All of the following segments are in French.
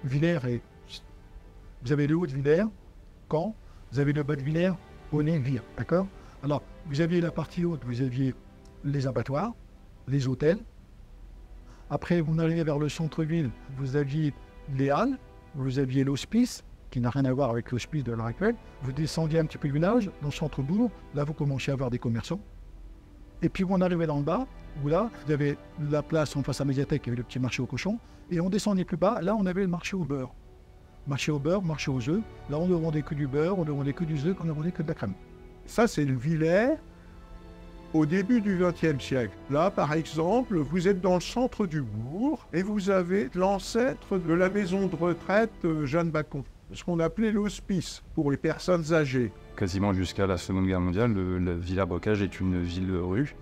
Villers vous avez le haut de Villers, Caen, vous avez le bas de Villers, Onay, Vire, d'accord? Alors, vous aviez la partie haute, vous aviez les abattoirs, les hôtels. Après, vous arrivez vers le centre-ville, vous aviez les halles, vous aviez l'hospice, qui n'a rien à voir avec l'hospice de l'heure actuelle. Vous descendiez un petit peu du village, dans le centre-bourg, là vous commencez à avoir des commerçants. Et puis on arrivait dans le bas, où là, vous avez la place en face à la médiathèque, il y avait le petit marché aux cochons, et on descendait plus bas, là on avait le marché au beurre. Marché au beurre, marché aux œufs, là on ne vendait que du beurre, on ne vendait que du œuf, on ne vendait que de la crème. Ça, c'est le Villers au début du XXe siècle. Là, par exemple, vous êtes dans le centre du bourg et vous avez l'ancêtre de la maison de retraite Jeanne Bacon, ce qu'on appelait l'hospice pour les personnes âgées. Quasiment jusqu'à la Seconde Guerre mondiale, le Villers-Bocage est une ville-rue.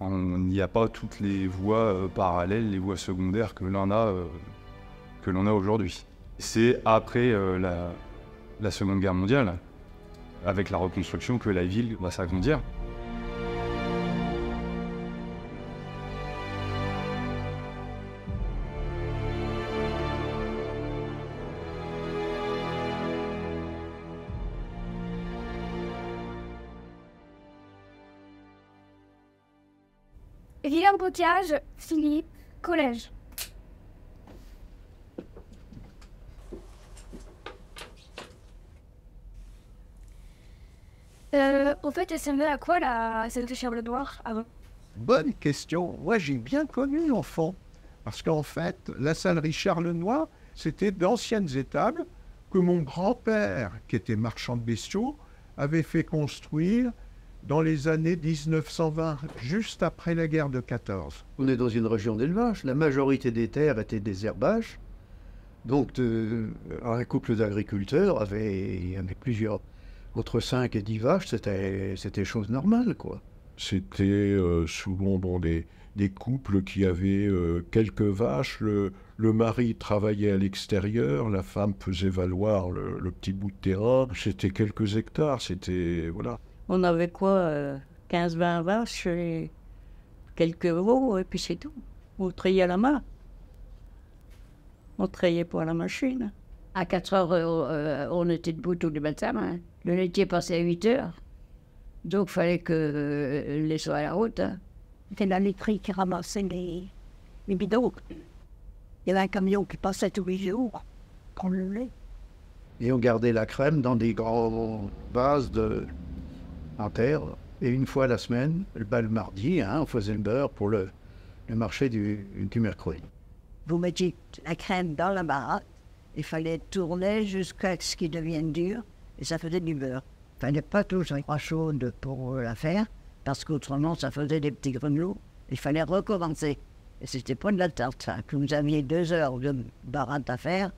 On n'y a pas toutes les voies parallèles, les voies secondaires que l'on a aujourd'hui. C'est après la Seconde Guerre mondiale, avec la reconstruction, que la ville va s'agrandir. Villers-Bocage, Philippe, collège. En fait, elle servait à quoi cette chèvre noire avant? Bonne question. Moi, j'ai bien connu l'enfant. Parce qu'en fait, la salerie Charlenois, c'était d'anciennes étables que mon grand-père, qui était marchand de bestiaux, avait fait construire dans les années 1920, juste après la guerre de 14. On est dans une région d'élevage. La majorité des terres étaient des herbages. Donc, un couple d'agriculteurs avait plusieurs, entre 5 et 10 vaches, c'était chose normale, quoi. C'était souvent des couples qui avaient quelques vaches. Le mari travaillait à l'extérieur, la femme faisait valoir le petit bout de terrain. C'était quelques hectares, c'était... voilà. On avait quoi, 15-20 vaches et quelques veaux, et puis c'est tout. On trayait à la main. On trayait pas à la machine. À 4 heures, on était debout tous les matins. Hein. Le laitier passait à 8 heures. Donc, il fallait que les soient à la route. Hein. C'était la laiterie qui ramassait les bidons. Il y avait un camion qui passait tous les jours, prendre le lait. Et on gardait la crème dans des grands vases en terre. Et une fois la semaine, le mardi, on faisait le beurre pour le marché du mercredi. Vous mettiez la crème dans la baraque, il fallait tourner jusqu'à ce qu'il devienne dur, et ça faisait du beurre. Il ne fallait pas toujours être chaude pour la faire, parce qu'autrement ça faisait des petits grelots. Il fallait recommencer. Et c'était pas de la tarte, ça. Que vous aviez 2 heures de baratte à faire.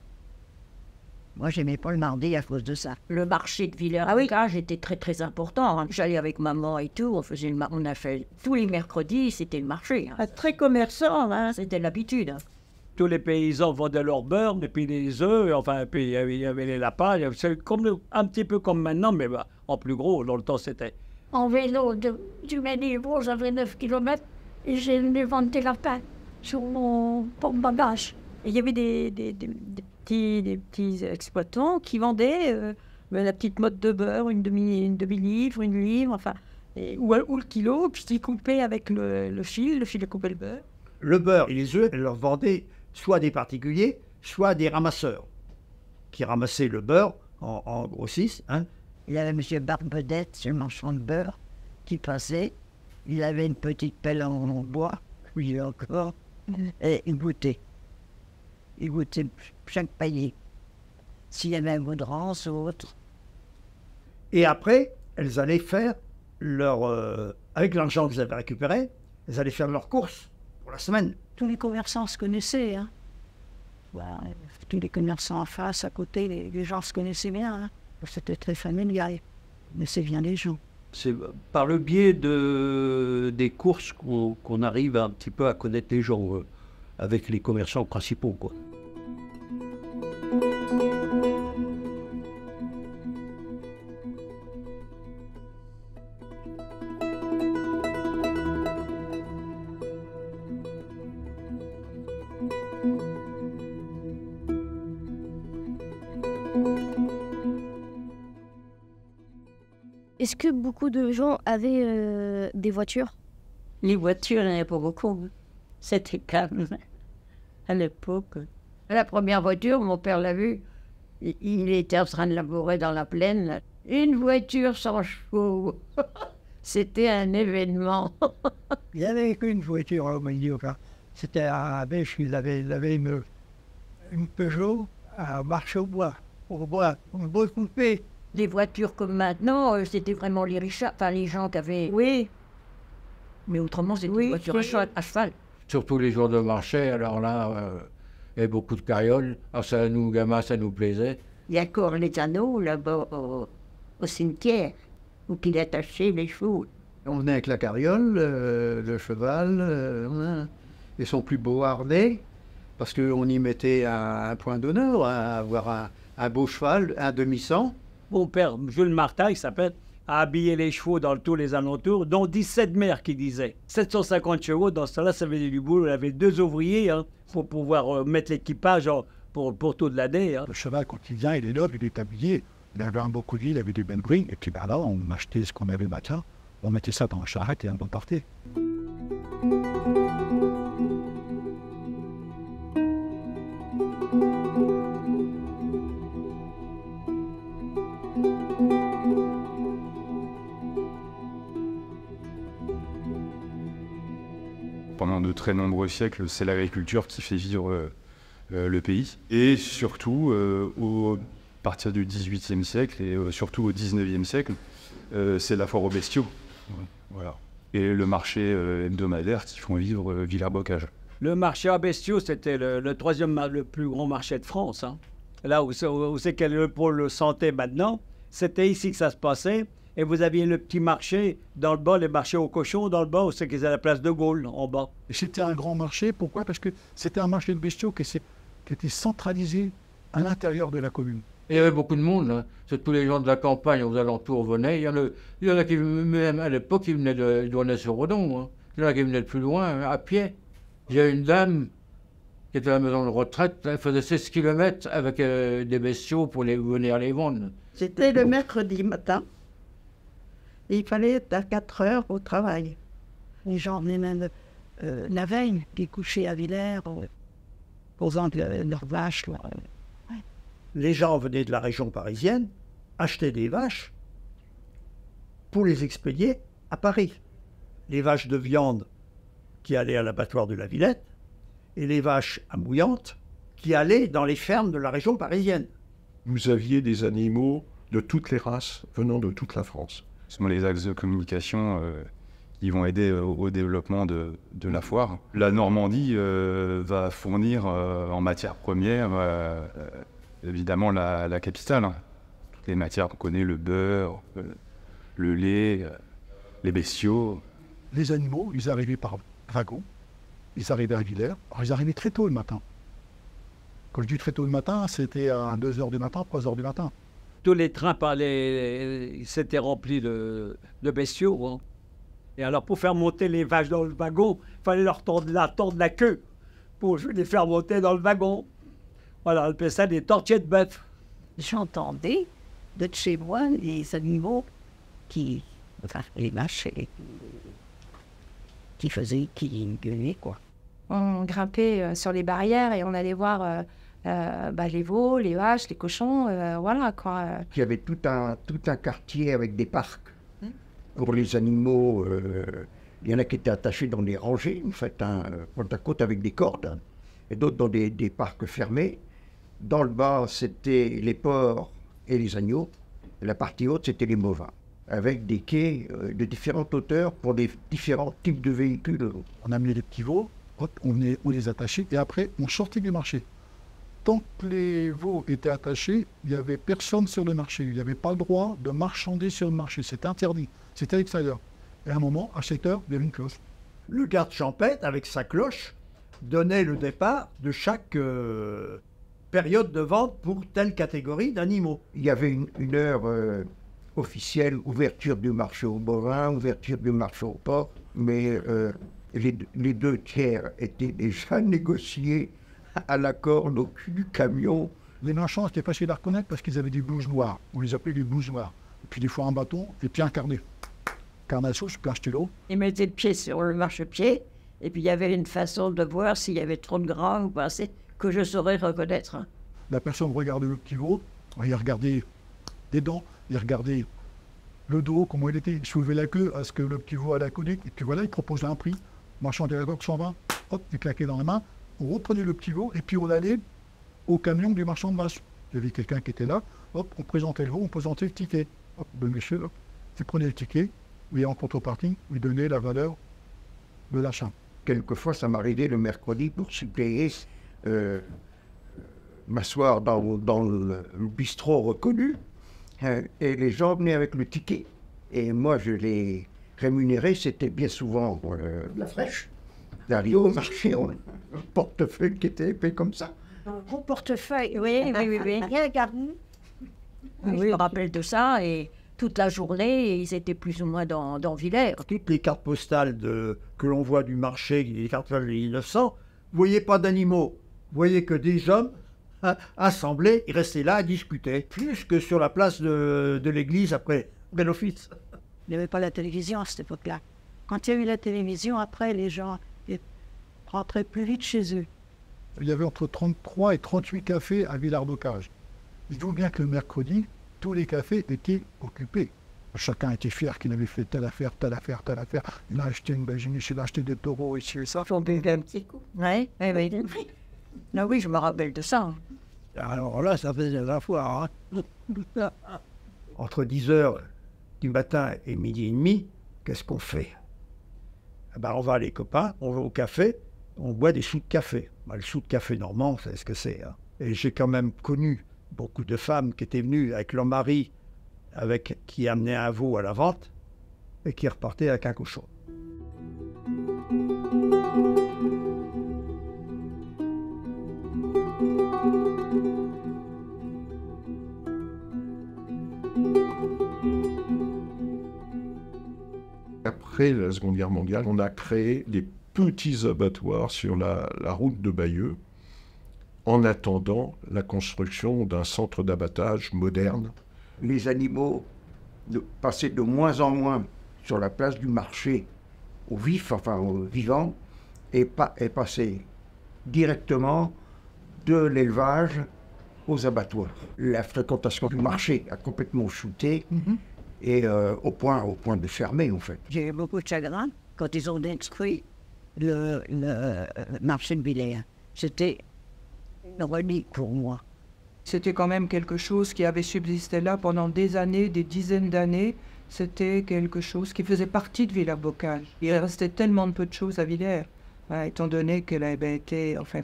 Moi, j'aimais pas le mardi à cause de ça. Le marché de Villers-Bocage était très très important. Hein. J'allais avec maman et tout, on a fait tous les mercredis, c'était le marché. Hein. Très commerçant, hein, c'était l'habitude. Hein. Tous les paysans vendaient leur beurre, et puis les œufs, enfin, puis il y avait les lapins. C'est un petit peu comme maintenant, mais en plus gros, dans le temps, c'était. En vélo du Ménilvaux, j'avais 9 km et j'ai venu vendre des lapins sur mon porte-bagages. Il y avait des petits exploitants qui vendaient la petite mode de beurre, une demi-livre, une livre, enfin, ou le kilo, puis ils coupaient avec le fil de couper le beurre. Le beurre et les œufs, elle leur vendait soit des particuliers, soit des ramasseurs, qui ramassaient le beurre en grossiste. Hein. Il y avait M. Barbedette, c'est le marchand de beurre, qui passait. Il avait une petite pelle en bois, oui encore, et il goûtait. Il goûtait chaque panier. S'il y avait un goût de rance ou autre. Et après, elles allaient faire avec l'argent qu'elles avaient récupéré, elles allaient faire leurs courses pour la semaine. Tous les commerçants se connaissaient. Hein. Tous les commerçants en face, à côté, les gens se connaissaient bien. Hein. C'était très familial. Mais c'est bien les gens. C'est par le biais des courses qu'on arrive un petit peu à connaître les gens, avec les commerçants principaux, quoi. Est-ce que beaucoup de gens avaient des voitures? Les voitures, il n'y en avait pas beaucoup. Hein. C'était calme à l'époque. La première voiture, mon père l'a vue. Il était en train de labourer dans la plaine. Là. Une voiture sans chevaux. C'était un événement. Il n'y avait qu'une voiture au milieu. C'était à Bêche, il avait une Peugeot à marche au bois. Au bois, on bois coupé. Les voitures comme maintenant, c'était vraiment les riches, enfin les gens qui avaient... Oui. Mais autrement, c'était des voitures à cheval. Surtout les jours de marché, alors là, il y avait beaucoup de carrioles. Alors ça, nous, gamins, ça nous plaisait. Il y a encore les anneaux là-bas au cimetière, où il attachait les chevaux. On venait avec la carriole, le cheval, et son plus beau harnais, parce qu'on y mettait un point d'honneur, à avoir un beau cheval, un demi-cent. Mon père, Jules Martin, il s'appelle, a habillé les chevaux dans tous les alentours, dont 17 mères qui disaient. 750 chevaux, dans ce temps-là, ça faisait du boulot. Il avait 2 ouvriers pour pouvoir mettre l'équipage pour toute l'année. Hein. Le cheval, quand il vient, il est noble, il est habillé. Il avait un beau collier, il avait du ben green. Et puis là, on achetait ce qu'on avait le matin. On mettait ça dans la charrette et on repartait. Pendant de très nombreux siècles, c'est l'agriculture qui fait vivre le pays. Et surtout, à partir du XVIIIe siècle et surtout au XIXe siècle, c'est la foire aux bestiaux. Voilà. Et le marché hebdomadaire qui font vivre Villers-Bocage. Le marché à bestiaux, c'était le troisième le plus grand marché de France. Hein. Là où c'est qu'est le pôle santé maintenant, c'était ici que ça se passait. Et vous aviez le petit marché dans le bas, les marchés aux cochons dans le bas, où c'est qu'ils à la place de Gaulle, en bas. C'était un grand marché, pourquoi? Parce que c'était un marché de bestiaux qui était centralisé à l'intérieur de la commune. Et il y avait beaucoup de monde, hein. Tous les gens de la campagne aux alentours venaient. Il y en a qui, même à l'époque, ils venaient sur Redon. Hein. Il y en a qui venaient de plus loin, à pied. Il y a une dame qui était à la maison de retraite, elle faisait 16 km avec des bestiaux pour venir les vendre. C'était le mercredi matin. Il fallait être à 4 heures au travail. Les gens venaient même la veille, qui couchaient à Villers, posant leurs vaches. Ouais. Les gens venaient de la région parisienne, achetaient des vaches pour les expédier à Paris. Les vaches de viande qui allaient à l'abattoir de la Villette et les vaches à mouillante qui allaient dans les fermes de la région parisienne. Vous aviez des animaux de toutes les races venant de toute la France. Ce sont les axes de communication qui vont aider au développement de la foire. La Normandie va fournir en matières premières, évidemment, la capitale. Hein. Toutes les matières qu'on connaît, le beurre, le lait, les bestiaux. Les animaux, ils arrivaient par wagon. Ils arrivaient à Villers. Alors, ils arrivaient très tôt le matin. Quand je dis très tôt le matin, c'était à 2 h du matin, 3 h du matin. Tous les trains s'étaient remplis de bestiaux. Hein. Et alors, pour faire monter les vaches dans le wagon, il fallait leur tordre la queue pour les faire monter dans le wagon. Voilà, on appelait ça des tortiers de bœuf. J'entendais de chez moi les animaux les vaches qui gueulaient, quoi. On grimpait sur les barrières et on allait voir les veaux, les vaches, les cochons, voilà quoi. Il y avait tout un quartier avec des parcs pour les animaux. Il y en a qui étaient attachés dans des rangées, en fait, côte à côte avec des cordes, et d'autres dans des parcs fermés. Dans le bas, c'était les porcs et les agneaux. Et la partie haute, c'était les bovins, avec des quais de différentes hauteurs pour des différents types de véhicules. On amenait les petits veaux, on les attachait, et après, on sortait du marché. Tant que les veaux étaient attachés, il n'y avait personne sur le marché. Il n'y avait pas le droit de marchander sur le marché. C'était interdit. C'était à l'extérieur. Et à un moment, à 7 h, il y avait une cloche. Le garde champêtre, avec sa cloche, donnait le départ de chaque période de vente pour telle catégorie d'animaux. Il y avait une heure officielle, ouverture du marché aux bovins, ouverture du marché aux porcs, mais les 2 tiers étaient déjà négociés à la corde au cul du camion. Les marchands étaient faciles à reconnaître parce qu'ils avaient des blouses noires. On les appelait des blouses noires. et puis des fois un bâton, et puis un carnet. Carnet à souche, puis un stylo. Il mettait le pied sur le marchepied, et puis il y avait une façon de voir s'il y avait trop de gras ou pas assez, que je saurais reconnaître. La personne regardait le petit veau, il regardait des dents, il regardait le dos, comment il était, il soulevait la queue à ce que le petit veau allait accoler, et puis voilà, il proposait un prix. Marchand de la coque 120, hop, il claquait dans la main, on reprenait le petit veau, et puis on allait au camion du marchand de vaches. Il y avait quelqu'un qui était là, hop, on présentait le veau, on présentait le ticket. Hop, le monsieur, hop, il prenait le ticket, et en contrepartie, il donnait la valeur de l'achat. Quelquefois, ça m'arrivait le mercredi pour suppléer, m'asseoir dans le bistrot reconnu, et les gens venaient avec le ticket. Et moi, je les rémunérais, c'était bien souvent de la fraîche. D'aller au marché, un portefeuille qui était épais comme ça. Un gros portefeuille, oui. Bien gardé. Oui, je me rappelle de ça, et toute la journée, ils étaient plus ou moins dans Villers. Toutes les cartes postales que l'on voit du marché, les cartes postales de 1900, vous voyez pas d'animaux, vous voyez que des hommes assemblés, ils restaient là à discuter, plus que sur la place de l'église après l'office. Il n'y avait pas la télévision à cette époque-là. Quand il y a eu la télévision, après, les gens rentraient plus vite chez eux. Il y avait entre 33 et 38 cafés à Villars-Bocage. Dites-vous bien que le mercredi, tous les cafés étaient occupés. Chacun était fier qu'il avait fait telle affaire, telle affaire, telle affaire. Il a acheté une baginiche, il a acheté des taureaux ici et ça. On buvait un petit coup. Oui. Non, oui, je me rappelle de ça. Alors là, ça faisait la foire. Hein. Entre 10h du matin et midi et demi, qu'est-ce qu'on fait? On va, les copains, on va au café, on boit des sous de café. Le sou de café normand, c'est ce que c'est. Hein. Et j'ai quand même connu beaucoup de femmes qui étaient venues avec leur mari, qui amenait un veau à la vente et qui repartaient avec un cochon. Après la Seconde Guerre mondiale, on a créé des petits abattoirs sur la route de Bayeux, en attendant la construction d'un centre d'abattage moderne. Les animaux passaient de moins en moins sur la place du marché aux vivants, et passaient directement de l'élevage aux abattoirs. La fréquentation du marché a complètement chuté, et au point de fermer, en fait. J'ai eu beaucoup de chagrin quand ils ont détruit le marché de Villers. C'était une relique pour moi. C'était quand même quelque chose qui avait subsisté là pendant des années, des dizaines d'années. C'était quelque chose qui faisait partie de Villers-Bocage. Il restait tellement de peu de choses à Villers, étant donné que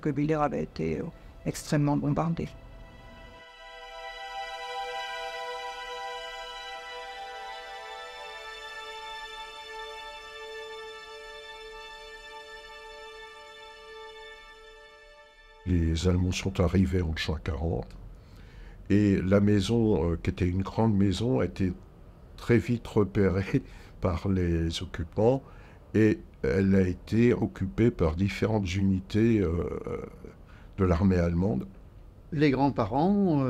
Villers avait été extrêmement bombardé. Les Allemands sont arrivés en juin 40 et la maison, qui était une grande maison, a été très vite repérée par les occupants et elle a été occupée par différentes unités de l'armée allemande. Les grands-parents,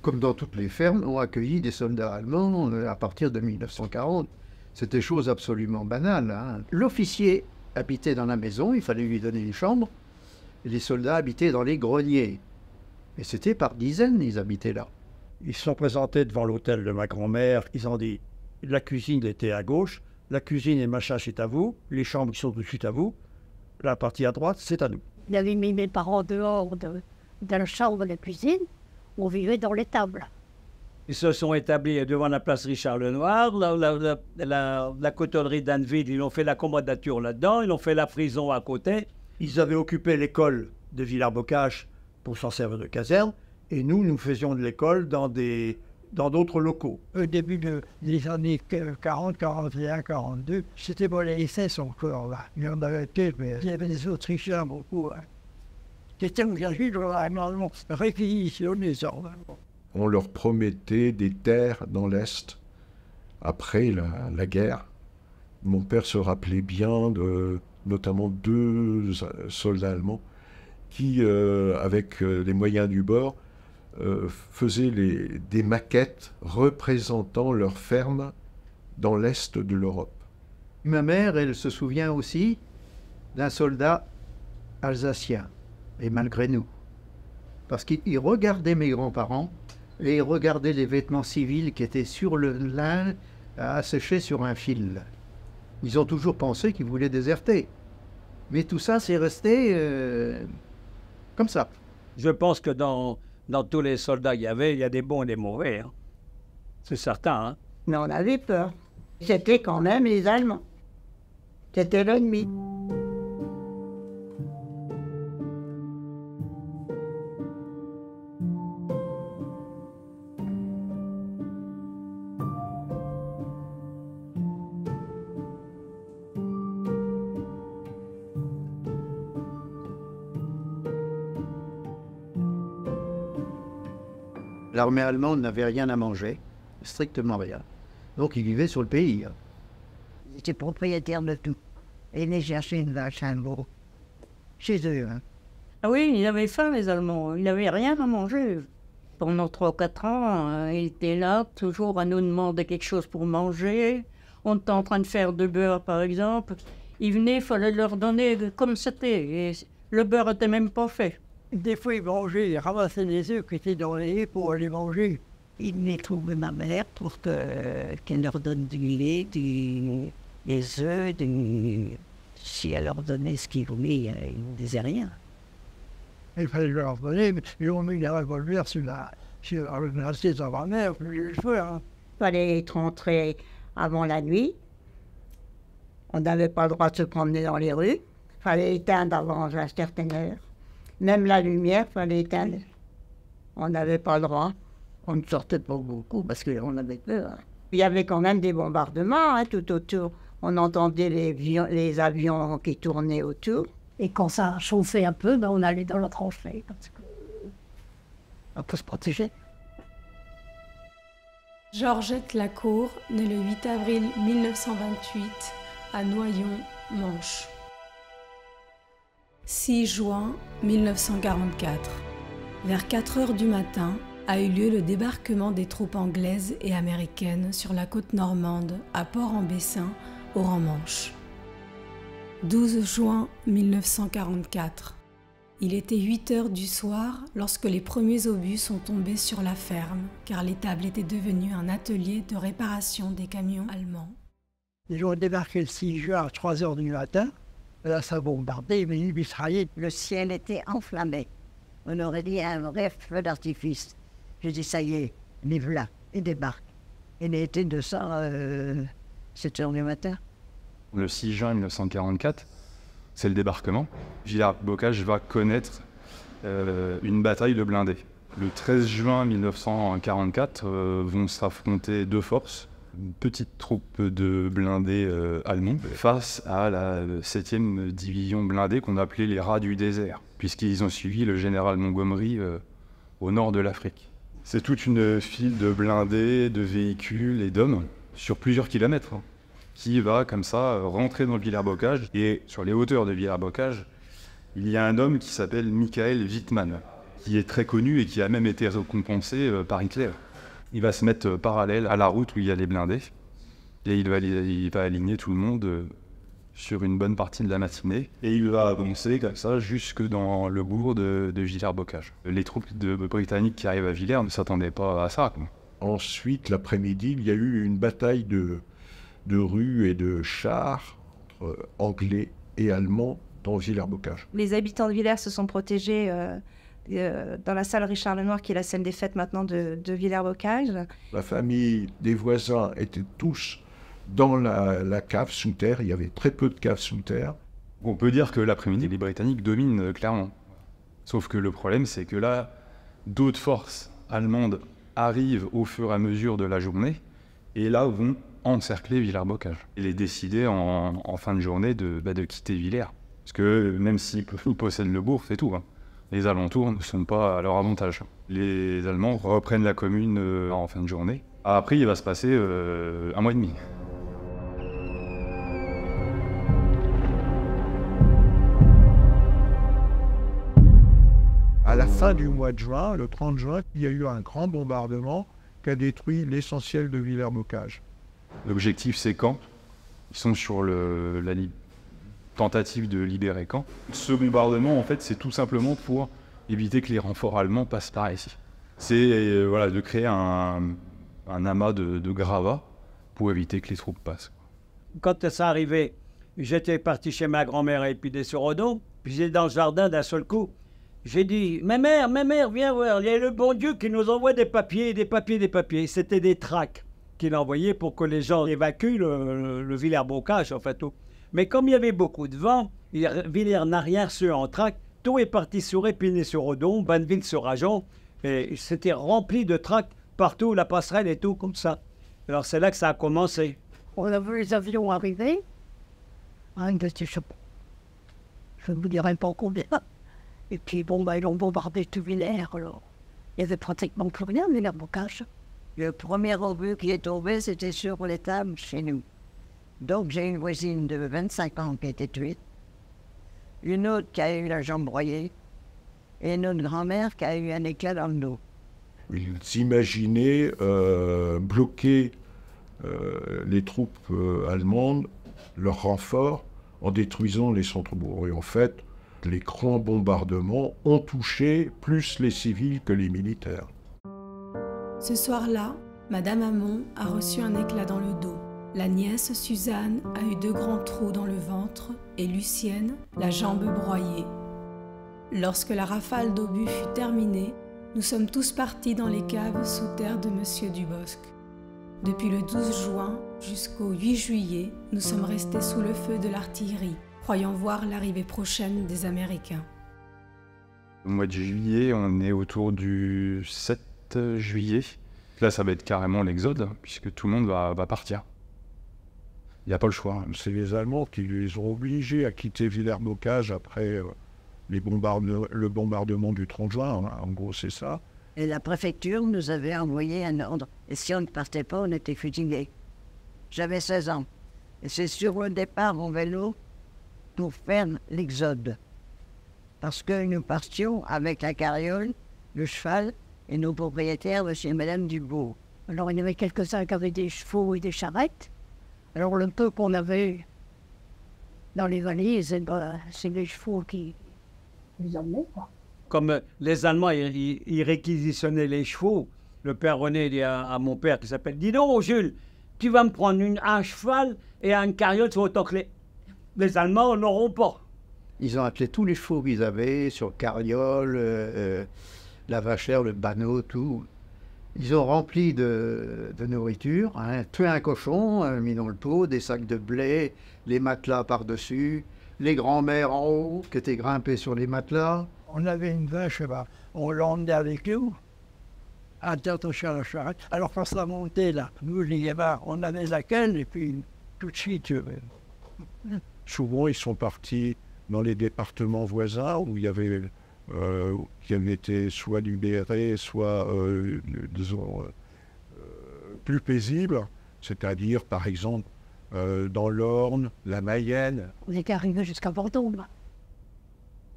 comme dans toutes les fermes, ont accueilli des soldats allemands à partir de 1940. C'était chose absolument banale. Hein. L'officier habitait dans la maison, il fallait lui donner une chambre. Et les soldats habitaient dans les greniers. Et c'était par dizaines, ils habitaient là. Ils se sont présentés devant l'hôtel de ma grand-mère. Ils ont dit, la cuisine était à gauche, la cuisine et le machin, c'est à vous, les chambres qui sont tout de suite à vous, la partie à droite, c'est à nous. Il avait mis mes parents dehors de la chambre de la cuisine. On vivait dans l'étable. Ils se sont établis devant la place Richard-Lenoir, la cotonnerie d'Anneville, ils ont fait l'accommodature là-dedans, ils ont fait la prison à côté. Ils avaient occupé l'école de Villers-Bocage pour s'en servir de caserne, et nous faisions de l'école dans d'autres locaux. Au début des années 40, 41, 42, c'était pour les SS encore, là. Il y en avait été, mais il y avait des Autrichiens beaucoup. Hein. C'était vraiment réquisitionné, ça. On leur promettait des terres dans l'Est après la guerre. Mon père se rappelait bien notamment 2 soldats allemands qui, avec les moyens du bord, faisaient des maquettes représentant leurs fermes dans l'Est de l'Europe. Ma mère, elle se souvient aussi d'un soldat alsacien, et malgré nous. Parce qu'il regardait mes grands-parents, et il regardait les vêtements civils qui étaient sur le lin à sécher sur un fil. Ils ont toujours pensé qu'ils voulaient déserter. Mais tout ça, c'est resté comme ça. Je pense que dans tous les soldats qu'il y avait, il y a des bons et des mauvais. Hein. C'est certain. Hein. Mais on avait peur. C'était quand même les Allemands. C'était l'ennemi. L'armée allemande n'avait rien à manger, strictement rien. Donc ils vivaient sur le pays. Ils étaient propriétaires de tout. Et ils venaient chercher une vache, un veau. Chez eux. Hein. Ah oui, ils avaient faim, les Allemands. Ils n'avaient rien à manger. Pendant 3 ou 4 ans, ils étaient là, toujours à nous demander quelque chose pour manger. On était en train de faire du beurre, par exemple. Ils venaient, il fallait leur donner comme c'était. Et le beurre n'était même pas fait. Des fois, ils mangeaient, ils ramassaient des œufs qui étaient dans les haies pour aller manger. Ils venaient trouver ma mère pour qu'elle leur donne du lait, des œufs, si elle leur donnait ce qu'ils voulaient, ils ne disaient rien. Il fallait leur donner, mais ils ont mis les revolvers sur l'assiette de ma mère, puis le feu. Hein. Il fallait être rentré avant la nuit. On n'avait pas le droit de se promener dans les rues. Il fallait éteindre avant une certaine heure. Même la lumière, il fallait éteindre. On n'avait pas le droit. On ne sortait pas beaucoup parce qu'on avait peur. Il y avait quand même des bombardements hein, tout autour. On entendait les avions qui tournaient autour. Et quand ça chauffait un peu, ben on allait dans la tranchée. On peut se protéger. Georgette Lacour, née le 8 avril 1928 à Noyon, Manche. 6 juin 1944. Vers 4 heures du matin a eu lieu le débarquement des troupes anglaises et américaines sur la côte normande à Port-en-Bessin, au rang Manche. 12 juin 1944. Il était 8 heures du soir lorsque les premiers obus sont tombés sur la ferme, car l'étable était devenue un atelier de réparation des camions allemands. Ils ont débarqué le 6 juin à 3 heures du matin. Là, ça bombardait, mais ils mitraillaient. Le ciel était enflammé. On aurait dit un vrai feu d'artifice. J'ai dit, ça y est, les voilà, ils débarquent. Il était de ça 7 heures du matin. Le 6 juin 1944, c'est le débarquement. Villers-Bocage va connaître une bataille de blindés. Le 13 juin 1944 vont s'affronter 2 forces. Une petite troupe de blindés allemands face à la 7e division blindée qu'on appelait les rats du désert, puisqu'ils ont suivi le général Montgomery au nord de l'Afrique. C'est toute une file de blindés, de véhicules et d'hommes sur plusieurs kilomètres qui va comme ça rentrer dans le Villers-Bocage. Et sur les hauteurs de Villers-Bocage, il y a un homme qui s'appelle Michael Wittmann, qui est très connu et qui a même été récompensé par Hitler. Il va se mettre parallèle à la route où il y a les blindés et il va aligner tout le monde sur une bonne partie de la matinée et il va avancer comme ça jusque dans le bourg de Villers-Bocage. Les troupes britanniques qui arrivent à Villers ne s'attendaient pas à ça. Quoi. Ensuite, l'après-midi, il y a eu une bataille de rues et de chars entre anglais et allemands dans Villers-Bocage. Les habitants de Villers se sont protégés dans la salle Richard Lenoir, qui est la scène des fêtes maintenant de Villers-Bocage. La famille des voisins étaient tous dans la cave sous terre. Il y avait très peu de caves sous terre. On peut dire que l'après-midi, les Britanniques dominent clairement. Sauf que le problème, c'est que là, d'autres forces allemandes arrivent au fur et à mesure de la journée et là vont encercler Villers-Bocage. Il est décidé en fin de journée de quitter Villers. Parce que même s'ils possèdent le bourg, c'est tout. Les alentours ne sont pas à leur avantage. Les Allemands reprennent la commune en fin de journée. Après, il va se passer 1 mois et demi. À la fin du mois de juin, le 30 juin, il y a eu un grand bombardement qui a détruit l'essentiel de Villers-Bocage. L'objectif, c'est Caen. Ils sont sur la tentative de libérer Caen. Ce bombardement, en fait, c'est tout simplement pour éviter que les renforts allemands passent par ici. C'est voilà, de créer un amas de gravats pour éviter que les troupes passent. Quand ça arrivait, j'étais parti chez ma grand-mère à Épinay-sur-Odon, puis j'étais dans le jardin d'un seul coup. J'ai dit, ma mère, viens voir, il y a le bon Dieu qui nous envoie des papiers. C'était des tracts qu'il envoyait pour que les gens évacuent le Villers-Bocage, en fait. Tout. Mais comme il y avait beaucoup de vent, Villers n'a rien reçu en tract, tout est parti sur Épinay-sur-Odon, Banneville-sur-Agen, et c'était rempli de tracts partout, la passerelle et tout, comme ça. Alors c'est là que ça a commencé. On a vu les avions arriver, je ne vous dirai pas combien. Et puis bon, ils ont bombardé tout Villers, alors il n'y avait pratiquement plus rien, Villers-Bocage. Le premier obus qui est tombé, c'était sur l'étable chez nous. Donc j'ai une voisine de 25 ans qui a été tuée, une autre qui a eu la jambe broyée, et une autre grand-mère qui a eu un éclat dans le dos. Ils imaginaient bloquer les troupes allemandes, leur renfort, en détruisant les centres-bourgs. Et en fait, les grands bombardements ont touché plus les civils que les militaires. Ce soir-là, Madame Hamon a reçu un éclat dans le dos. La nièce Suzanne a eu 2 grands trous dans le ventre et Lucienne, la jambe broyée. Lorsque la rafale d'obus fut terminée, nous sommes tous partis dans les caves sous terre de Monsieur Dubosc. Depuis le 12 juin jusqu'au 8 juillet, nous sommes restés sous le feu de l'artillerie, croyant voir l'arrivée prochaine des Américains. Au mois de juillet, on est autour du 7 juillet. Là, ça va être carrément l'exode, puisque tout le monde va partir. Il n'y a pas le choix. C'est les Allemands qui les ont obligés à quitter Villers-Bocage après le bombardement du 30 juin. En gros, c'est ça. Et la préfecture nous avait envoyé un ordre. Et si on ne partait pas, on était fusillés. J'avais 16 ans. Et c'est sur le départ en vélo pour faire l'exode. Parce que nous partions avec la carriole, le cheval et nos propriétaires, monsieur et madame Dubourg. Alors il y avait quelques-uns qui avaient des chevaux et des charrettes. Alors le peu qu'on avait dans les valises, c'est les chevaux qui les emmenaient, quoi. Comme les Allemands, ils réquisitionnaient les chevaux, le père René dit à mon père qui s'appelle « Dis donc, Jules, tu vas me prendre un cheval et un carriole sur autant que les Allemands n'auront pas. » Ils ont appelé tous les chevaux qu'ils avaient sur le carriole, la vachère, le banneau, tout. Ils ont rempli de nourriture, tué un cochon, mis dans le pot, des sacs de blé, les matelas par-dessus, les grands-mères en haut qui étaient grimpées sur les matelas. On avait une vache, on l'emmenait avec nous, attaché à la charrette. Alors quand ça montait là, nous les gamins, on avait la canne et puis tout de suite. Souvent ils sont partis dans les départements voisins où il y avait qui avaient été soit libérés, soit disons, plus paisibles, c'est-à-dire par exemple dans l'Orne, la Mayenne. On était arrivés jusqu'à Bordeaux, là.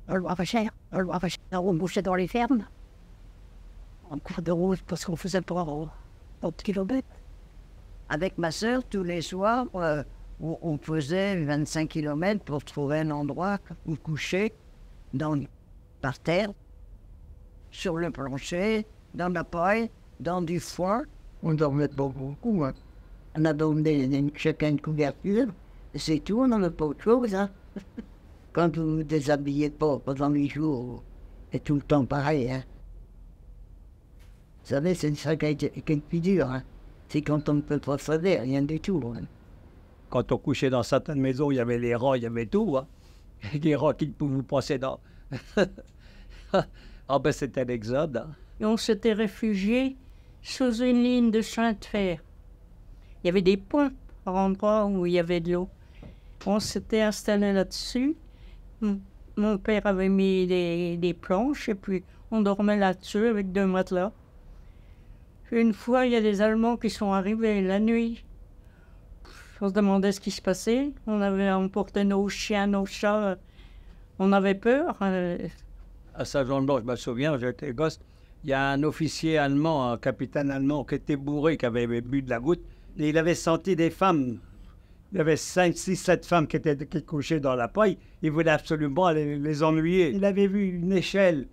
On bouchait dans les fermes, en cours de route, parce qu'on faisait pas 30 kilomètres. Avec ma sœur, tous les soirs, on faisait 25 kilomètres pour trouver un endroit où coucher, par terre, sur le plancher, dans la paille, dans du foin. On dormait pas beaucoup. Hein. On a donné chacun une couverture, et c'est tout, on n'avait pas autre chose. Hein. Quand vous ne vous déshabillez pas pendant les jours, c'est tout le temps pareil. Hein. Vous savez, c'est ça qui est plus dur. Hein. C'est quand on ne peut pas faire rien du tout. Hein. Quand on couchait dans certaines maisons, il y avait les rats, il y avait tout. Hein. Les rats qui pouvaient vous passer dans... Ah ben c'était l'exode. Hein. Et on s'était réfugiés sous une ligne de chemin de fer. Il y avait des ponts par endroits où il y avait de l'eau. On s'était installé là-dessus. Mon père avait mis des planches et puis on dormait là-dessus avec 2 matelas. Une fois, il y a des Allemands qui sont arrivés la nuit. On se demandait ce qui se passait. On avait emporté nos chiens, nos chats. On avait peur. à Saint-Jean-de-Blanc, je me souviens, j'étais gosse, il y a un officier allemand, un capitaine allemand qui était bourré, qui avait bu de la goutte, et il avait senti des femmes. Il y avait 5, 6, 7 femmes qui couchaient dans la paille. Il voulait absolument les ennuyer. Il avait vu une échelle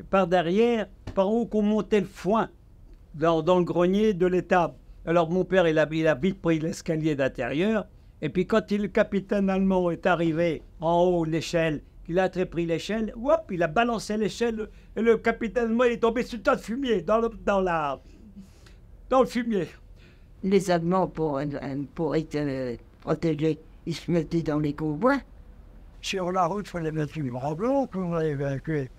par derrière, par où qu'on montait le foin dans le grenier de l'étable. Alors mon père, il a vite pris l'escalier d'intérieur. Et puis quand le capitaine allemand est arrivé en haut de l'échelle, il a pris l'échelle, hop, il a balancé l'échelle, et le capitaine allemand est tombé sur le tas de fumier, dans le fumier. Les Allemands, pour être protégés, ils se mettaient dans les convois. Sur la route, il fallait mettre une bras blanc pour les évacuer.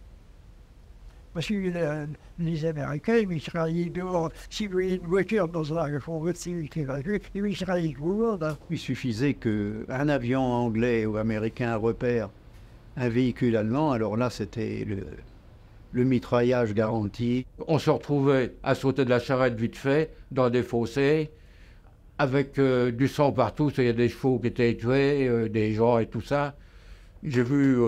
Parce que les Américains, ils mitraillaient dehors. S'ils voyaient une voiture dans un convoi, ils mitraillaient tout le monde. Il suffisait qu'un avion anglais ou américain repère un véhicule allemand, alors là, c'était le mitraillage garanti. On se retrouvait à sauter de la charrette vite fait, dans des fossés, avec du sang partout, il y a des chevaux qui étaient tués, des gens et tout ça. J'ai vu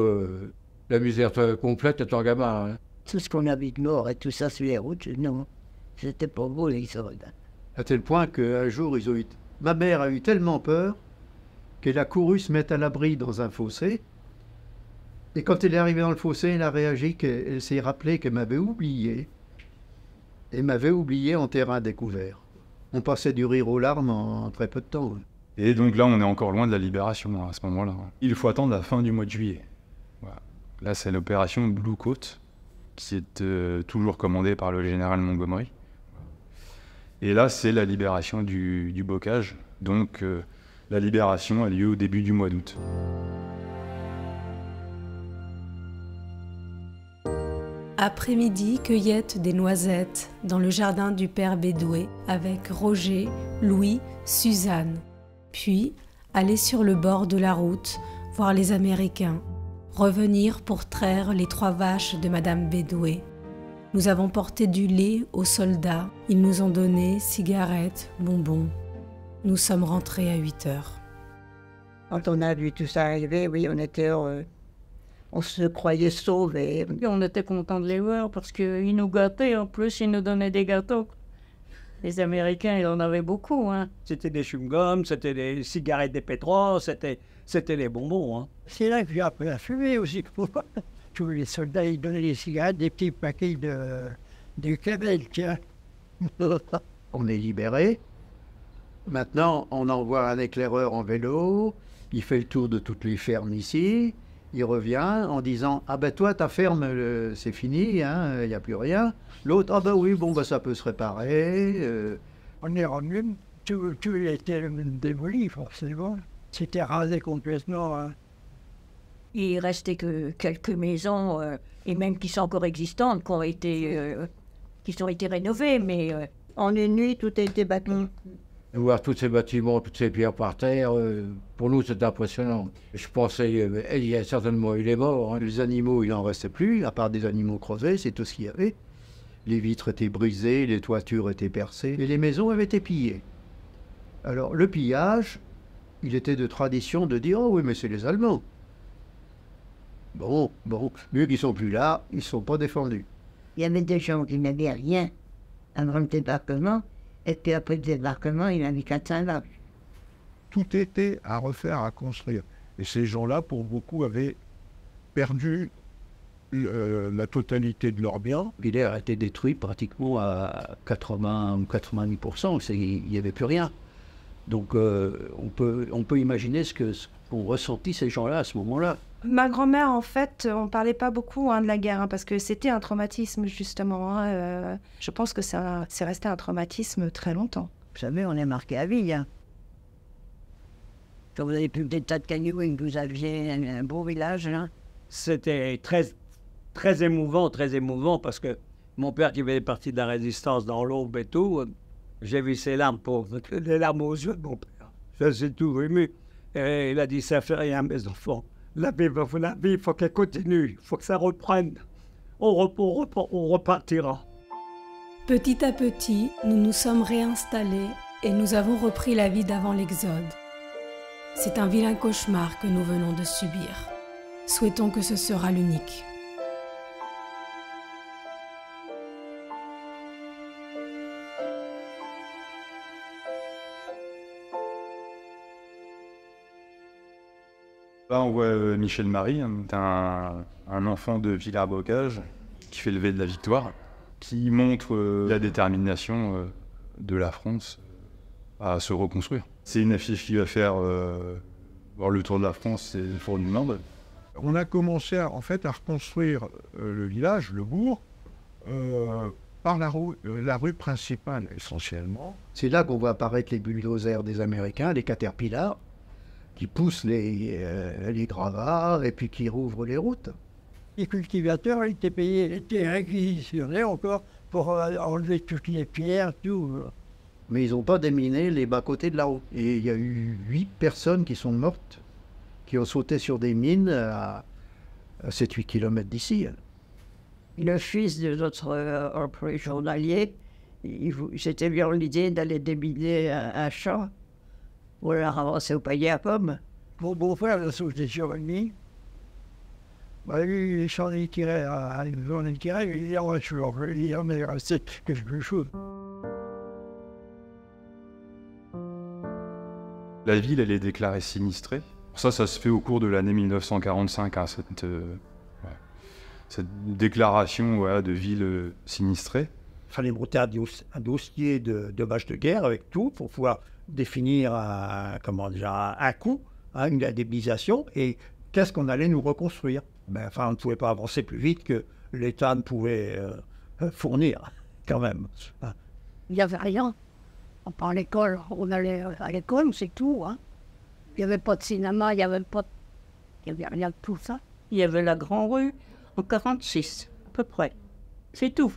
la misère complète étant gamin. Hein. Tout ce qu'on a vu de mort et tout ça sur les routes, non, c'était pas beau les soldats. À tel point qu'un jour, ma mère a eu tellement peur qu'elle a couru se mettre à l'abri dans un fossé. Et quand elle est arrivée dans le fossé, elle a réagi, qu'elle s'est rappelée qu'elle m'avait oublié. Elle m'avait oublié en terrain découvert. On passait du rire aux larmes en très peu de temps. Et donc là, on est encore loin de la libération à ce moment-là. Il faut attendre la fin du mois de juillet. Voilà. Là, c'est l'opération Blue Coat, qui est toujours commandée par le général Montgomery. Et là, c'est la libération du bocage. Donc, la libération a lieu au début du mois d'août. Après-midi, cueillette des noisettes dans le jardin du père Bédoué avec Roger, Louis, Suzanne. Puis, aller sur le bord de la route, voir les Américains. Revenir pour traire les 3 vaches de madame Bédoué. Nous avons porté du lait aux soldats. Ils nous ont donné cigarettes, bonbons. Nous sommes rentrés à 8 heures. Quand on a vu tout ça arriver, oui, on était heureux. On se croyait sauvés. On était contents de les voir parce qu'ils nous gâtaient. En plus, ils nous donnaient des gâteaux. Les Américains, ils en avaient beaucoup. Hein. C'était des chewing-gums, c'était des cigarettes des pétros, c'était les bonbons. Hein. C'est là que j'ai appris à fumer aussi. Tous les soldats, ils donnaient des cigarettes, des petits paquets de cabelles, tiens. On est libéré. Maintenant, on envoie un éclaireur en vélo. Il fait le tour de toutes les fermes ici. Il revient en disant « Ah ben toi, ta ferme, c'est fini, hein, il n'y a plus rien. » L'autre « Ah ben oui, bon, ben, ça peut se réparer. On est revenu, tout était démoli, forcément. C'était rasé complètement. Hein. Il restait que quelques maisons, et même qui sont encore existantes, qui ont été rénovées, mais en une nuit, tout a été battu. Voir tous ces bâtiments, toutes ces pierres par terre, pour nous, c'est impressionnant. Je pensais, il y a certainement eu les morts. Hein. Les animaux, il n'en restait plus, à part des animaux creusés, c'est tout ce qu'il y avait. Les vitres étaient brisées, les toitures étaient percées, et les maisons avaient été pillées. Alors, le pillage, il était de tradition de dire « Oh oui, mais c'est les Allemands. » Bon, mieux qu'ils ne sont plus là, ils ne sont pas défendus. Il y avait des gens qui n'avaient rien avant le débarquement, et puis après le débarquement, il avait 400 vaches. Tout était à refaire, à construire. Et ces gens-là, pour beaucoup, avaient perdu la totalité de leurs biens. Villers a été détruit pratiquement à 80 ou 90%, il n'y avait plus rien. Donc on peut imaginer ce qu'ont ressenti ces gens-là à ce moment-là. Ma grand-mère, en fait, on ne parlait pas beaucoup de la guerre, parce que c'était un traumatisme, justement. Je pense que c'est resté un traumatisme très longtemps. Vous savez, on est marqué à vie. Hein. Quand vous avez pu des tas de cailloux, vous aviez un beau village, là. C'était très émouvant, parce que mon père qui faisait partie de la résistance dans l'Aube et tout, j'ai vu ses larmes, les larmes aux yeux de mon père. Ça, c'est tout ému. Et il a dit, ça fait rien, mes enfants. La vie, il faut qu'elle continue, il faut que ça reprenne. On repartira. Petit à petit, nous nous sommes réinstallés et nous avons repris la vie d'avant l'exode. C'est un vilain cauchemar que nous venons de subir. Souhaitons que ce sera l'unique. Là, on voit Michel Marie, un enfant de Villers-Bocage qui fait lever de la victoire, qui montre la détermination de la France à se reconstruire. C'est une affiche qui va faire voir le tour de la France et le tour du monde. On a commencé en fait à reconstruire le village, le bourg, par la rue principale essentiellement. C'est là qu'on voit apparaître les bulldozers des Américains, les Caterpillars, qui poussent les gravats et puis qui rouvrent les routes. Les cultivateurs étaient payés, étaient réquisitionnés encore pour enlever toutes les pierres, tout. Mais ils n'ont pas déminé les bas-côtés de la route. Et il y a eu 8 personnes qui sont mortes, qui ont sauté sur des mines à 7-8 km d'ici. Le fils de notre employé journalier, c'était bien l'idée d'aller débiner un champ pour la ramasser au panier à pommes. Mon beau-frère a sauté sur une mine. Lui, il en tirait à une zone, il tirait, il dit, ouais, il en est resté quelque chose. La ville, elle est déclarée sinistrée. Ça se fait au cours de l'année 1945, hein, cette déclaration de ville sinistrée. Il fallait monter un dossier de dommages de guerre avec tout pour pouvoir définir un coût, une indemnisation et qu'est-ce qu'on allait nous reconstruire. On ne pouvait pas avancer plus vite que l'État ne pouvait fournir, quand même. Il n'y avait rien. À l'école, on allait à l'école, c'est tout. Hein. Il n'y avait pas de cinéma, il n'y avait rien de tout ça. Il y avait la Grande Rue en 46, à peu près. C'est tout.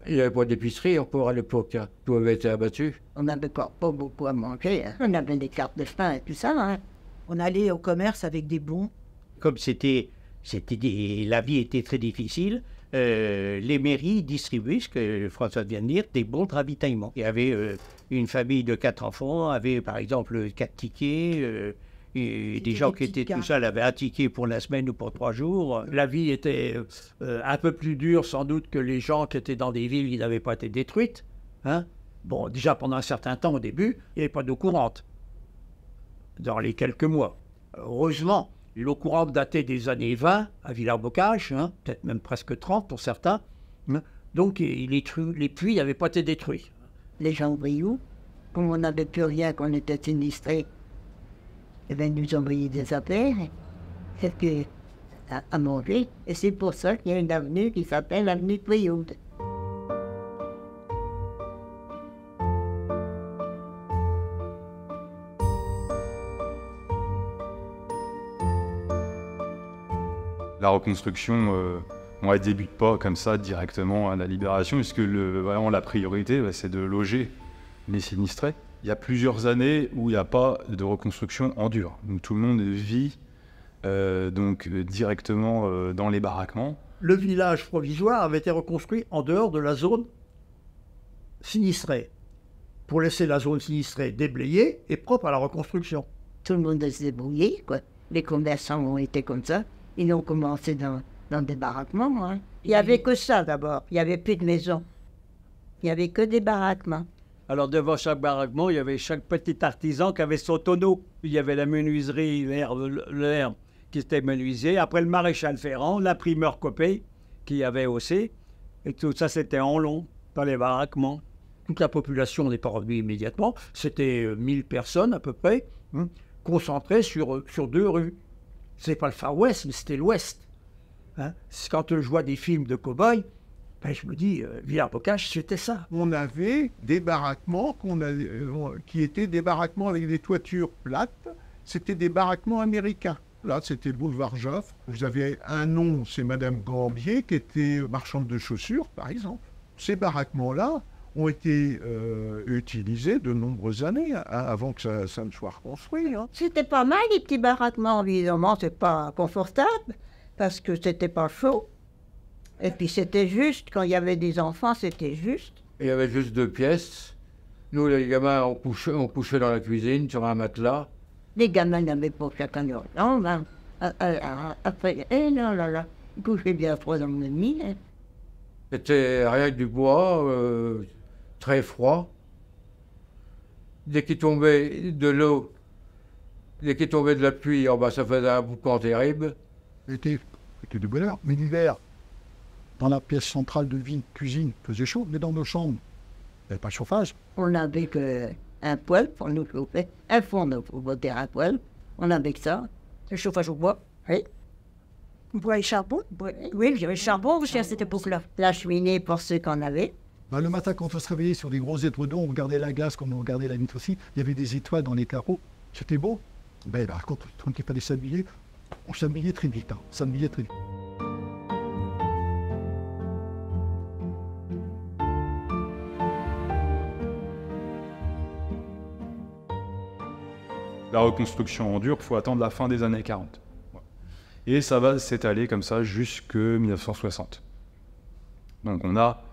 Il n'y avait pas d'épicerie encore à l'époque. Hein. Tout avait été abattu. On n'avait pas beaucoup à manger. Hein. On avait des cartes de pain et tout ça. Hein. On allait au commerce avec des bons. Comme la vie était très difficile, les mairies distribuaient, ce que François vient de dire, des bons de ravitaillement. Il y avait une famille de 4 enfants, avait par exemple 4 tickets, et des gens qui étaient tout seuls avaient un ticket pour la semaine ou pour 3 jours. La vie était un peu plus dure sans doute que les gens qui étaient dans des villes qui n'avaient pas été détruites. Hein. Bon, déjà pendant un certain temps au début, il n'y avait pas d'eau courante, dans les quelques mois. Heureusement, l'eau courante datait des années 20 à Villers-Bocage, hein, peut-être même presque 30 pour certains. Hein. Donc les puits n'avaient pas été détruits. Les gens brillent, comme on n'avait plus rien, qu'on était sinistrés, eh bien, nous envoyaient des affaires à manger. Et c'est pour ça qu'il y a une avenue qui s'appelle l'avenue de Brioude. La reconstruction, elle ne débute pas comme ça directement à la Libération, puisque vraiment la priorité, c'est de loger les sinistrés. Il y a plusieurs années où il n'y a pas de reconstruction en dur. Donc tout le monde vit directement dans les baraquements. Le village provisoire avait été reconstruit en dehors de la zone sinistrée, pour laisser la zone sinistrée déblayée et propre à la reconstruction. Tout le monde s'est débrouillé, quoi. Les commerçants ont été comme ça. Ils ont commencé dans des baraquements. Hein. Il n'y avait que ça d'abord. Il n'y avait plus de maisons. Il n'y avait que des baraquements. Alors devant chaque baraquement, il y avait chaque petit artisan qui avait son tonneau. Il y avait la menuiserie, l'herbe qui était menuisée. Après le maréchal Ferrand, l'imprimeur Copé qui avait aussi. Et tout ça, c'était en long dans les baraquements. Toute la population n'est pas revenue immédiatement. C'était 1000 personnes à peu près, hein, concentrées sur 2 rues. C'est pas le Far West, mais c'était l'Ouest. Hein. Quand je vois des films de cow-boys, je me dis, Villers-Bocage, c'était ça. On avait des baraquements qui étaient des baraquements avec des toitures plates. C'était des baraquements américains. Là, c'était le boulevard Joffre. Vous avez un nom, c'est Madame Gambier, qui était marchande de chaussures, par exemple. Ces baraquements-là ont été utilisés de nombreuses années avant que ça ne soit reconstruit. Hein. C'était pas mal, les petits baraquements. Évidemment, c'est pas confortable, parce que c'était pas chaud. Et puis c'était juste, quand il y avait des enfants, c'était juste. Il y avait juste 2 pièces. Nous, les gamins, on couchait dans la cuisine, sur un matelas. Les gamins n'avaient pas chacun leur chambre. Hein. Après, là, ils couchaient bien froid dans le lit. Hein. C'était rien que du bois, très froid. Dès qu'il tombait de l'eau, Dès qu'il tombait de la pluie, oh, bah, ça faisait un boucan terrible. L'été, c'était du bonheur. Mais l'hiver, dans la pièce centrale de vie, cuisine, faisait chaud. Mais dans nos chambres, il n'y avait pas de chauffage. On n'avait qu'un poêle pour nous chauffer, un fourneau pour botter un poêle. On avait que ça. Le chauffage au bois, oui. Bois et charbon. Oui, il y avait le charbon aussi à cette époque-là. La cheminée pour ceux qu'on avait. Le matin, quand on se réveillait sur des gros étoiles, on regardait la glace comme on regardait la vitre aussi. Il y avait des étoiles dans les carreaux. C'était beau. Par contre, quand il fallait s'habiller, on s'habillait très vite. S'habillait très vite. La reconstruction en dur, il faut attendre la fin des années 40. Et ça va s'étaler comme ça jusque 1960. Donc on a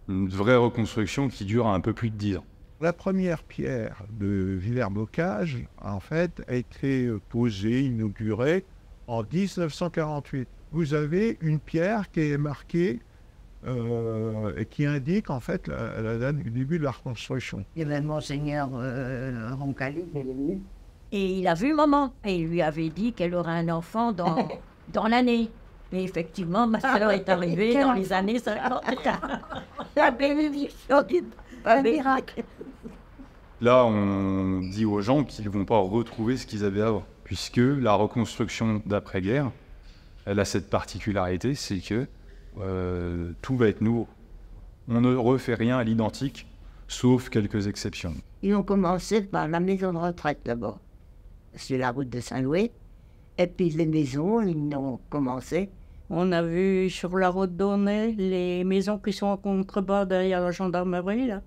une vraie reconstruction qui dure un peu plus de 10 ans. La première pierre de Villers-Bocage, en fait, a été posée, inaugurée en 1948. Vous avez une pierre qui est marquée et qui indique en fait la date du début de la reconstruction. Il y avait Monseigneur Roncalli, il est venu. Et il a vu maman. Et il lui avait dit qu'elle aurait un enfant dans l'année. Et effectivement, ma soeur est arrivée dans les années 50. La bénédiction un miracle. Là, on dit aux gens qu'ils ne vont pas retrouver ce qu'ils avaient avant. Puisque la reconstruction d'après-guerre, elle a cette particularité, c'est que tout va être nouveau. On ne refait rien à l'identique, sauf quelques exceptions. Ils ont commencé par la maison de retraite d'abord, sur la route de Saint-Louis. Et puis les maisons, ils ont commencé. On a vu sur la route d'Aunay les maisons qui sont en contrebas derrière la gendarmerie, là.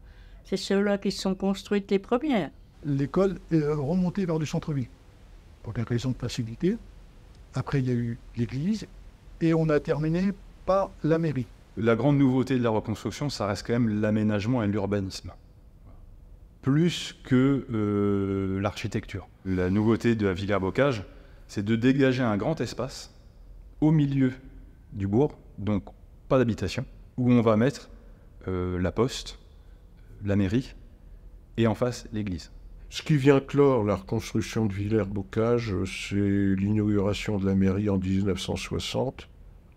C'est ceux-là qui sont construites les premières. L'école est remontée vers le centre-ville, pour des raisons de facilité. Après, il y a eu l'église, et on a terminé par la mairie. La grande nouveauté de la reconstruction, ça reste quand même l'aménagement et l'urbanisme. Plus que l'architecture. La nouveauté de la Villers-Bocage, c'est de dégager un grand espace au milieu du bourg, donc pas d'habitation, où on va mettre la poste, la mairie, et en face l'église. Ce qui vient clore la reconstruction de Villers-Bocage, c'est l'inauguration de la mairie en 1960,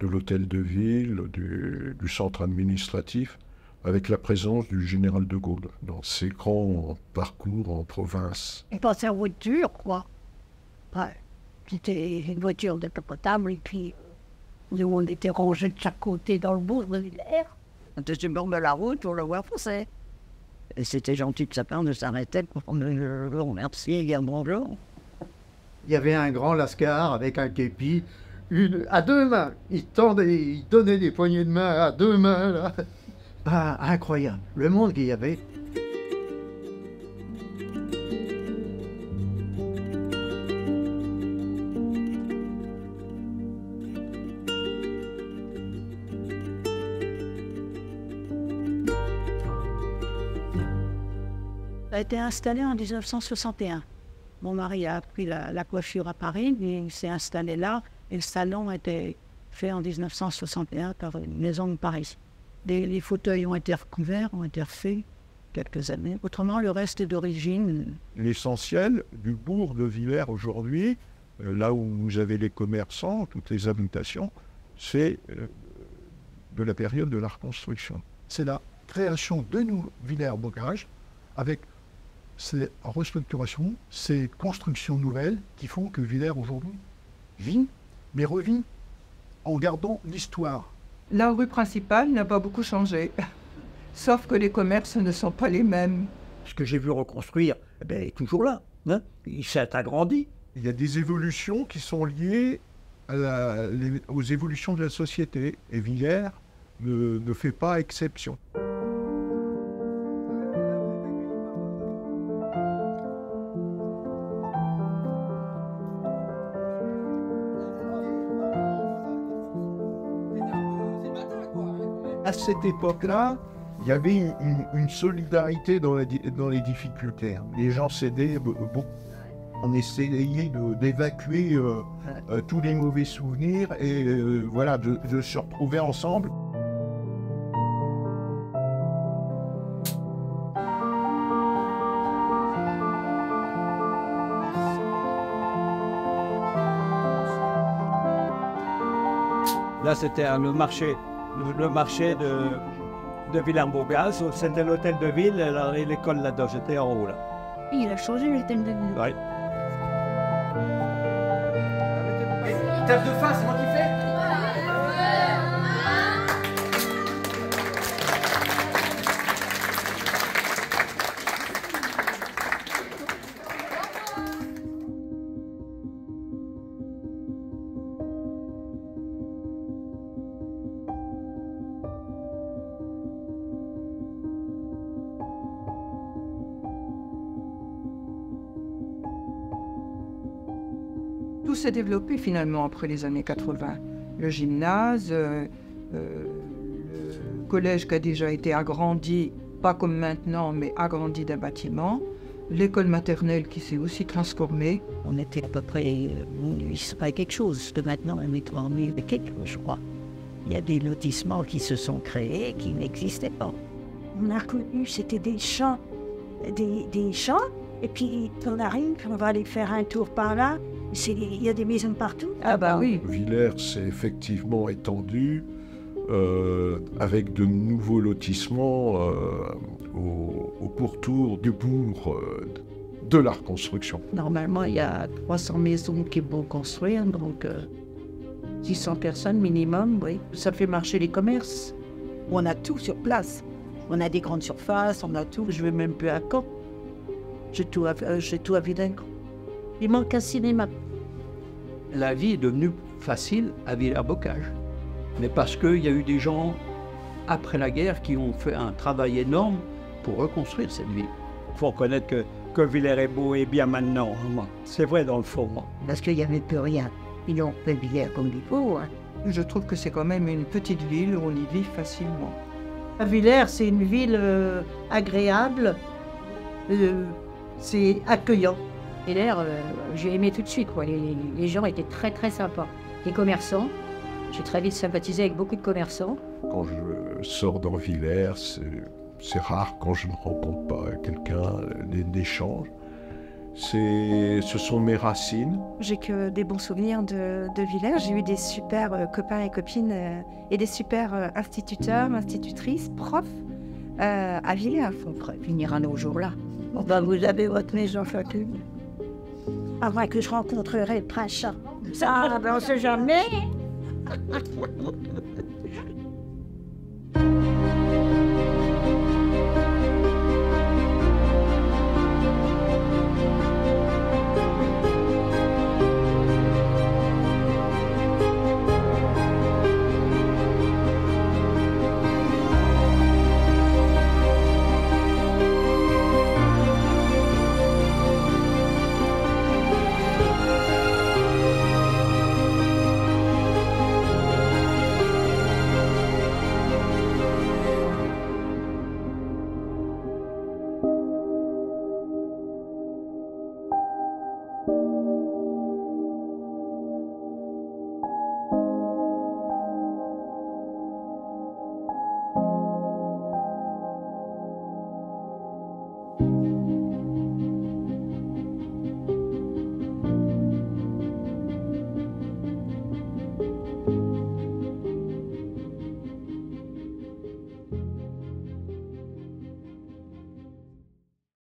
de l'hôtel de ville, du centre administratif, avec la présence du général de Gaulle dans ses grands parcours en province. On passait en voiture, quoi. Ouais. C'était une voiture décapotable, et puis nous, on était rangés de chaque côté dans le bourg de Villers. On était sur le bord de la route pour le voir passer. Et c'était gentil de sa part de s'arrêter pour me remercier et dire bonjour. Il y avait un grand lascar avec un képi, à deux mains. Il donnait des poignées de main à deux mains, là. Ah, incroyable, le monde qu'il y avait. Ça a été installé en 1961. Mon mari a appris la coiffure à Paris, il s'est installé là, et le salon a été fait en 1961 par une maison de Paris. Les fauteuils ont été recouverts, ont été refaits quelques années. Autrement, le reste est d'origine. L'essentiel du bourg de Villers aujourd'hui, là où vous avez les commerçants, toutes les habitations, c'est de la période de la reconstruction. C'est la création de nous, Villers-Bocage, avec ces restructurations, ces constructions nouvelles qui font que Villers aujourd'hui vit, mais revit en gardant l'histoire. La rue principale n'a pas beaucoup changé, sauf que les commerces ne sont pas les mêmes. Ce que j'ai vu reconstruire est toujours là. Hein, il s'est agrandi. Il y a des évolutions qui sont liées aux évolutions de la société. Et Villers ne fait pas exception. À cette époque-là, il y avait une solidarité dans les difficultés. Les gens s'aidaient beaucoup. On essayait d'évacuer tous les mauvais souvenirs et voilà, de se retrouver ensemble. Là, c'était le marché de Villers-Bourgaz. C'était l'hôtel de ville et l'école là-dedans. J'étais en haut, là. Il a changé l'hôtel de ville. Oui. Tape de face, c'est moi qui fais. Tout s'est développé finalement après les années 80. Le gymnase, le collège qui a déjà été agrandi, pas comme maintenant, mais agrandi d'un bâtiment. L'école maternelle qui s'est aussi transformée. On était à peu près 800 quelque chose, de maintenant on est 3000 et quelques, je crois. Il y a des lotissements qui se sont créés qui n'existaient pas. On a connu, c'était des champs, et puis on arrive, on va aller faire un tour par là. Il y a des maisons partout. Ah bah oui. Villers s'est effectivement étendu avec de nouveaux lotissements au pourtour du bourg de la reconstruction. Normalement, il y a 300 maisons qui vont construire, donc 600 personnes minimum, oui. Ça fait marcher les commerces. On a tout sur place. On a des grandes surfaces, on a tout. Je vais même plus à Caen. J'ai tout à Videnco. Il manque un cinéma. La vie est devenue facile à Villers-Bocage. Mais parce qu'il y a eu des gens, après la guerre, qui ont fait un travail énorme pour reconstruire cette ville. Il faut reconnaître que Villers est beau et bien maintenant. C'est vrai dans le fond. Parce qu'il n'y avait plus rien. Ils ont fait Villers comme il faut. Hein. Je trouve que c'est quand même une petite ville où on y vit facilement. À Villers, c'est une ville agréable. C'est accueillant. Villers, j'ai aimé tout de suite, quoi. Les gens étaient très très sympas. Les commerçants, j'ai très vite sympathisé avec beaucoup de commerçants. Quand je sors dans Villers, c'est rare quand je ne rencontre pas quelqu'un d'échange. Ce sont mes racines. J'ai que des bons souvenirs de Villers. J'ai eu des super copains et copines et des super instituteurs, institutrices, profs à Villers. On pourrait finir un autre jour là. Enfin, vous avez votre maison chacune. Avant que je rencontrerai le prince Charles. Ça, on ne sait jamais.